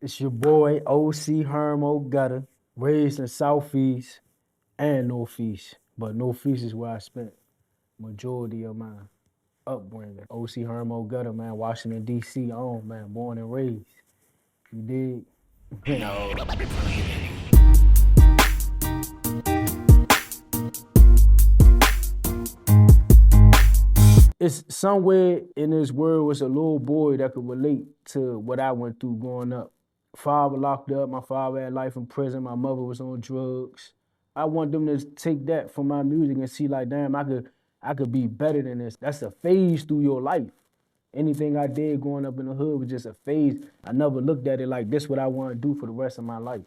It's your boy OC Hermo Gudda, raised in Southeast and Northeast, but Northeast is where I spent majority of my upbringing. OC Hermo Gudda, man, Washington D.C. on, man, born and raised. You dig? No. It's somewhere in this world was a little boy that could relate to what I went through growing up. Father locked up, my father had life in prison, my mother was on drugs. I want them to take that from my music and see like, damn, I could be better than this. That's a phase through your life. Anything I did growing up in the hood was just a phase. I never looked at it like this what I want to do for the rest of my life.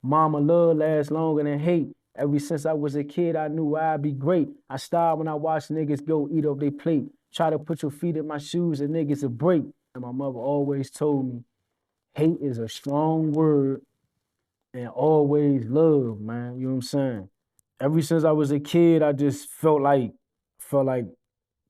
Mama love lasts longer than hate. Ever since I was a kid, I knew I'd be great. I starved when I watched niggas go eat off their plate. Try to put your feet in my shoes and niggas a break. And my mother always told me, hate is a strong word and always love, man. You know what I'm saying? Ever since I was a kid, I just felt like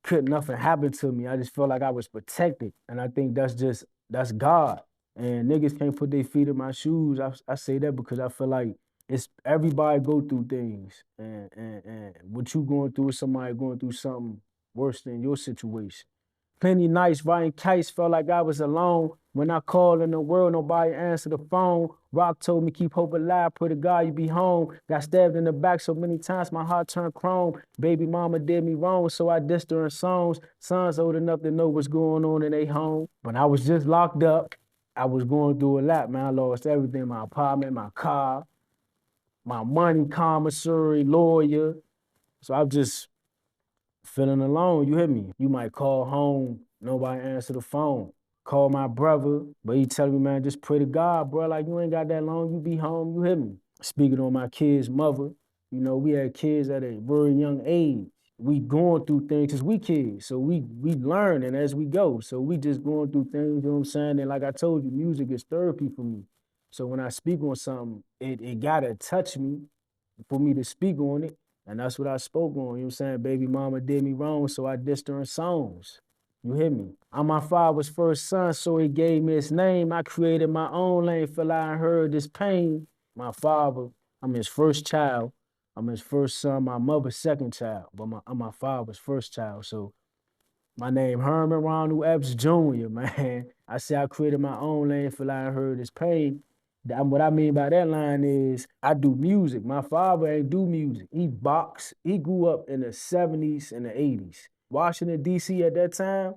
couldn't nothing happen to me. I just felt like I was protected. And I think that's God. And niggas can't put their feet in my shoes. I say that because I feel like it's everybody go through things. And what you going through is somebody going through something worse than your situation. Plenty nights riding kites, felt like I was alone. When I called in the world, nobody answered the phone. Rock told me keep hope alive, pray to God you be home. Got stabbed in the back so many times my heart turned chrome. Baby mama did me wrong, so I dissed her in songs. Sons old enough to know what's going on in they home. When I was just locked up, I was going through a lot, man. I lost everything, my apartment, my car, my money, commissary, lawyer. So I'm just feeling alone, you hear me? You might call home, nobody answer the phone. Call my brother, but he telling me, man, just pray to God, bro. Like, you ain't got that long, you be home, you hear me? Speaking on my kid's mother, you know, we had kids at a very young age. We going through things because we kids, so we learning as we go. So we just going through things, you know what I'm saying? And like I told you, music is therapy for me. So when I speak on something, it gotta touch me for me to speak on it. And that's what I spoke on, you know what I'm saying? Baby mama did me wrong, so I dissed her in songs. You hear me? I'm my father's first son, so he gave me his name. I created my own lane, feel I heard this pain. My father, I'm his first child. I'm his first son, my mother's second child, but I'm my father's first child. So my name Herman Ronald Epps Jr., man. I say I created my own lane, feel I heard this pain. What I mean by that line is I do music. My father ain't do music. He boxed. He grew up in the 70s and the 80s. Washington, D.C. at that time,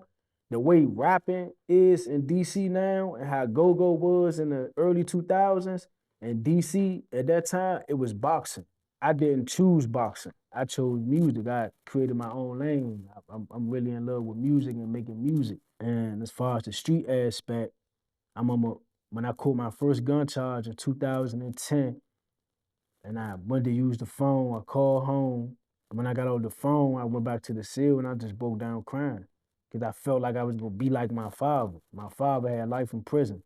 the way rapping is in D.C. now and how go-go was in the early 2000s, in D.C. at that time, it was boxing. I didn't choose boxing. I chose music. I created my own lane. I'm really in love with music and making music. And as far as the street aspect, when I caught my first gun charge in 2010, and I went to use the phone, I called home. And when I got off the phone, I went back to the cell and I just broke down crying because I felt like I was gonna be like my father. My father had life in prison.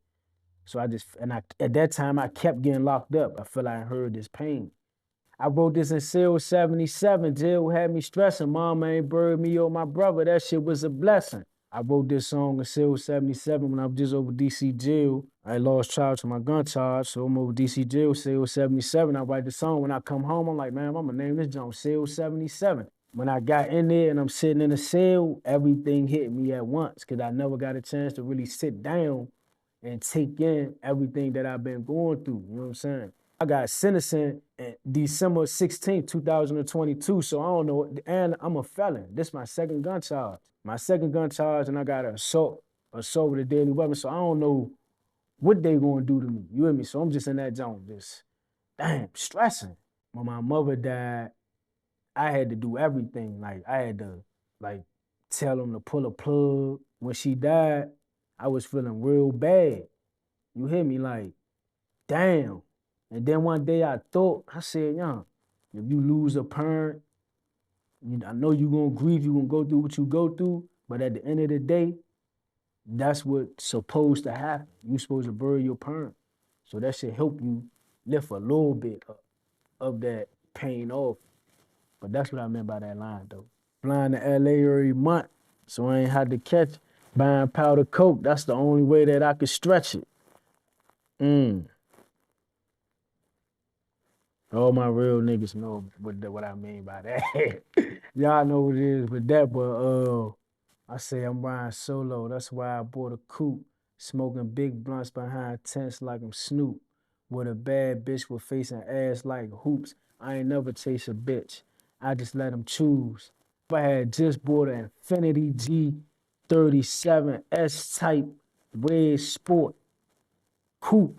So at that time, I kept getting locked up. I felt like I heard this pain. I wrote this in cell 77. Jail had me stressing. Mama ain't buried me or my brother. That shit was a blessing. I wrote this song in cell 77 when I was just over DC jail. I lost charge to my gun charge, so I'm over DC jail, cell 77. I write the song. When I come home, I'm like, man, I'm gonna name this jump cell 77. When I got in there and I'm sitting in the cell, everything hit me at once because I never got a chance to really sit down and take in everything that I've been going through. You know what I'm saying? I got sentenced in December 16th, 2022. So I don't know, and I'm a felon. This is my second gun charge. My second gun charge, and I got an assault with a deadly weapon. So I don't know what they gonna do to me. You hear me? So I'm just in that zone, just damn, stressing. When my mother died, I had to do everything. Like I had to tell them to pull a plug. When she died, I was feeling real bad. You hear me? Like, damn. And then one day I said, young, if you lose a parent, I know you're gonna grieve, you're gonna go through what you go through, but at the end of the day, that's what's supposed to happen. You're supposed to bury your parent. So that should help you lift a little bit of that pain off. But that's what I meant by that line, though. Flying to LA every month, so I ain't had to catch buying powder coke. That's the only way that I could stretch it. Mm. All my real niggas know what I mean by that. Y'all know what it is with that, but I say I'm riding solo. That's why I bought a coupe, smoking big blunts behind tents like I'm Snoop. With a bad bitch with face and ass like hoops. I ain't never chase a bitch. I just let them choose. If I had just bought an Infinity G37 S type red sport coupe,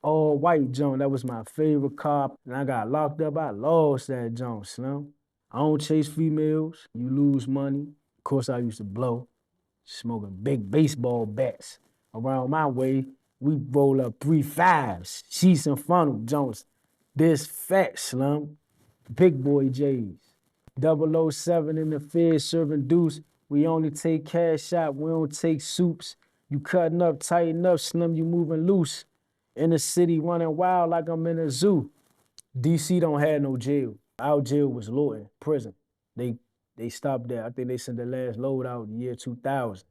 all white joint. That was my favorite car. And I got locked up. I lost that joint, Slim. I don't chase females. You lose money. Of course, I used to blow, smoking big baseball bats. Around my way, we roll up 3 5s, sheets and funnel joints. This fat, Slim. Big boy J's. 007 in the fed serving deuce. We only take cash out. We don't take soups. You cutting up, tighten up, Slim. You moving loose. In the city running wild like I'm in a zoo. DC don't have no jail. Our jail was Lawton, prison. They they stopped there. I think they sent the last load out in the year 2000.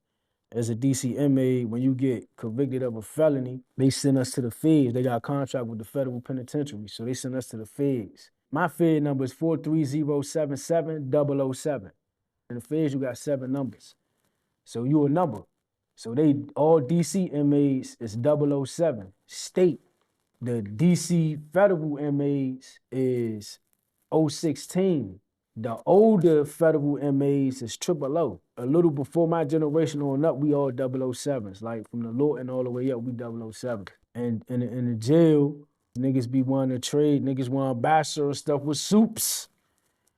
As a DC inmate, when you get convicted of a felony, they send us to the feds. They got a contract with the federal penitentiary, so they send us to the feds. My fed number is 43077-007. In the feds, you got 7 numbers. So you a number. So they all DC inmates is 007. State, the DC federal inmates is 016. The older federal inmates is 000. A little before my generation on up, we all 007s. Like from the Lawton all the way up, we 007. And in the jail, niggas be wanting to trade, niggas want to buy certain stuff with soups.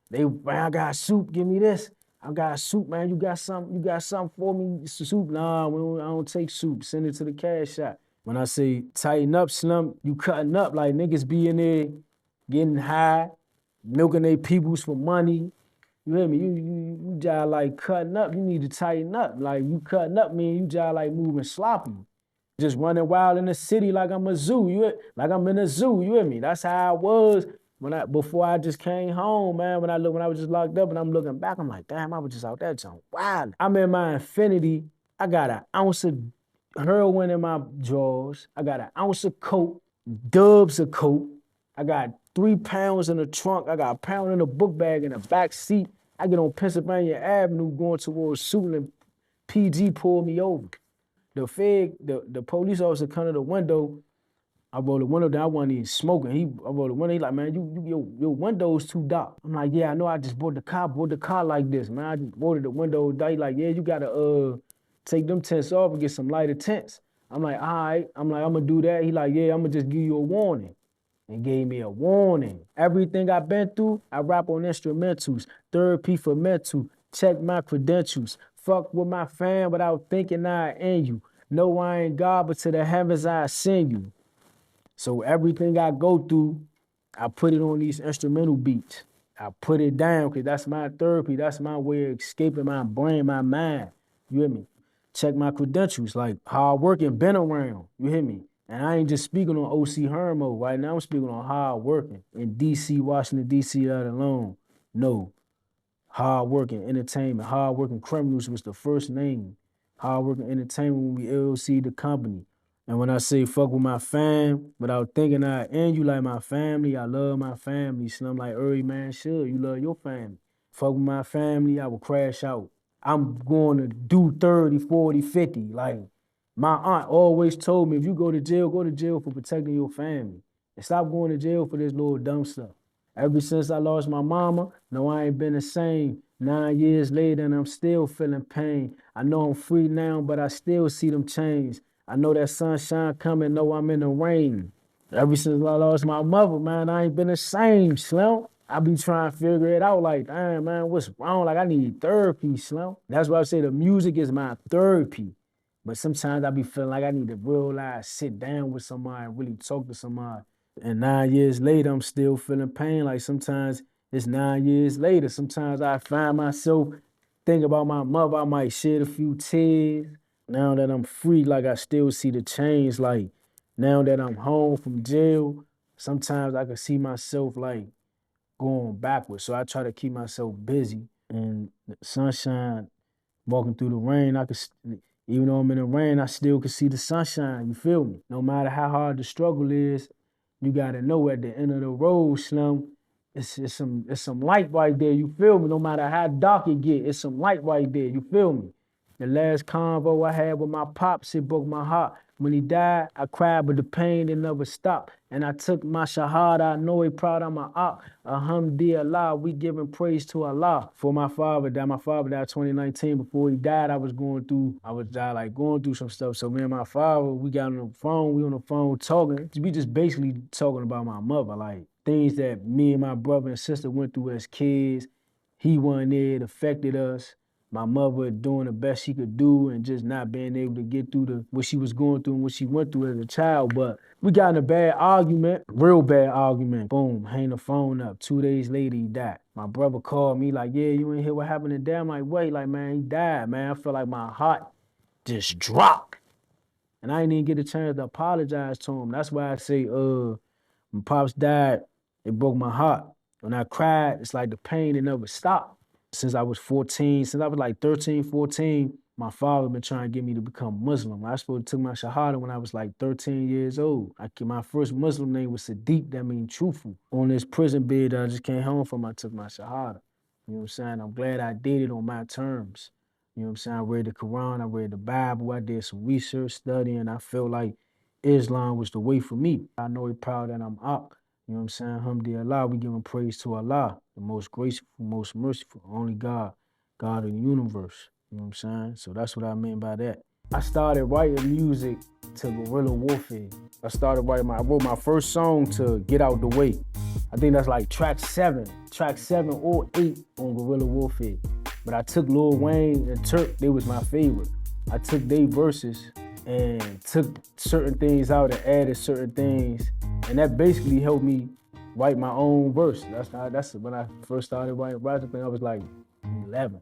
They, man, I got soup, give me this. I got soup, man. You got something for me? Soup? Nah, I don't take soup. Send it to the cash shop. When I say tighten up, Slum, you cutting up like niggas be in there getting high, milking their peoples for money. You hear me? You just like cutting up. You need to tighten up. Like you cutting up, man. You just like moving sloppy. Just running wild in the city like I'm a zoo. Like I'm in a zoo. You hear me? That's how I was before I just came home, man. When I was just locked up and I'm looking back, I'm like, damn, I was just out that junk. Wow. I'm in my Infinity. I got an ounce of heroin in my drawers. I got an ounce of coke, dubs of coke. I got 3 pounds in the trunk. I got a pound in the book bag in the back seat. I get on Pennsylvania Avenue going towards Suitland. PG pulled me over. The police officer come to the window. I rolled the window down. I wasn't even smoking. I rolled the window. He like, man, your window's too dark. I'm like, yeah, I know. I just bought the car like this, man. I just rolled the window down. He like, yeah, you gotta take them tents off and get some lighter tents. I'm like, all right. I'm like, I'm gonna do that. He like, yeah, I'm gonna just give you a warning. And gave me a warning. Everything I've been through, I rap on instrumentals. Therapy for mental. Check my credentials. Fuck with my fam without thinking I in you. No, I ain't God, but to the heavens I send you. So everything I go through, I put it on these instrumental beats. I put it down because that's my therapy. That's my way of escaping my brain, my mind. You hear me? Check my credentials, like hard working, been around. You hear me? And I ain't just speaking on OC Hermo right now. I'm speaking on hard working in DC, Washington, DC, that alone. No, hard working entertainment, hard working criminals was the first name. Hard working entertainment when we LLC the company. And when I say fuck with my fam, without thinking I and you like my family, I love my family. So I'm like, every man should. You love your family. Fuck with my family, I will crash out. I'm going to do 30, 40, 50. Like, my aunt always told me, if you go to jail for protecting your family. And stop going to jail for this little dumb stuff. Ever since I lost my mama, no, I ain't been the same. 9 years later, and I'm still feeling pain. I know I'm free now, but I still see them chains. I know that sunshine coming, know I'm in the rain. Ever since I lost my mother, man, I ain't been the same, Slim. I be trying to figure it out like, damn, man, what's wrong? Like, I need therapy, Slim. That's why I say the music is my therapy. But sometimes I be feeling like I need to realize, sit down with somebody and really talk to somebody. And 9 years later, I'm still feeling pain. Like sometimes it's 9 years later. Sometimes I find myself thinking about my mother. I might shed a few tears. Now that I'm free, like I still see the change. Like now that I'm home from jail, sometimes I can see myself like going backwards. So I try to keep myself busy. And the sunshine, walking through the rain, Even though I'm in the rain, I still can see the sunshine, you feel me? No matter how hard the struggle is, you gotta know at the end of the road, Slim, it's some light right there, you feel me? No matter how dark it get, it's some light right there, you feel me? The last convo I had with my pops, it broke my heart. When he died, I cried, but the pain it never stopped. And I took my shahada, I know he proud of my op. Alhamdulillah, we giving praise to Allah. For my father died. My father died 2019. Before he died, I was going through some stuff. So me and my father, we got on the phone, we on the phone talking. We just basically talking about my mother, like things that me and my brother and sister went through as kids. He wasn't there, it affected us. My mother doing the best she could do and just not being able to get through what she was going through and what she went through as a child. But we got in a bad argument, real bad argument. Boom, hang the phone up. 2 days later, he died. My brother called me like, yeah, you ain't hear what happened to Dad? I'm like, wait, like, man, he died, man. I feel like my heart just dropped. And I didn't even get a chance to apologize to him. That's why I say, when Pops died, it broke my heart. When I cried, it's like the pain, it never stopped. Since I was 14, since I was like 13, 14, my father been trying to get me to become Muslim. I supposed to took my Shahada when I was like 13 years old. My first Muslim name was Sadiq, that means truthful. On this prison bed that I just came home from, I took my Shahada. You know what I'm saying? I'm glad I did it on my terms. You know what I'm saying? I read the Quran, I read the Bible, I did some research, studying. I felt like Islam was the way for me. I know he proud that I'm up. You know what I'm saying? Alhamdulillah, we giving praise to Allah, the most graceful, most merciful, only God, God of the universe. You know what I'm saying? So that's what I mean by that. I started writing music to guerrilla warfare. I wrote my first song to Get Out the Way. I think that's like track 7 or 8 on guerrilla warfare. But I took Lil Wayne and Turk, they was my favorite. I took their verses and took certain things out and added certain things. And that basically helped me write my own verse. That's when I first started writing. I think I was like 11.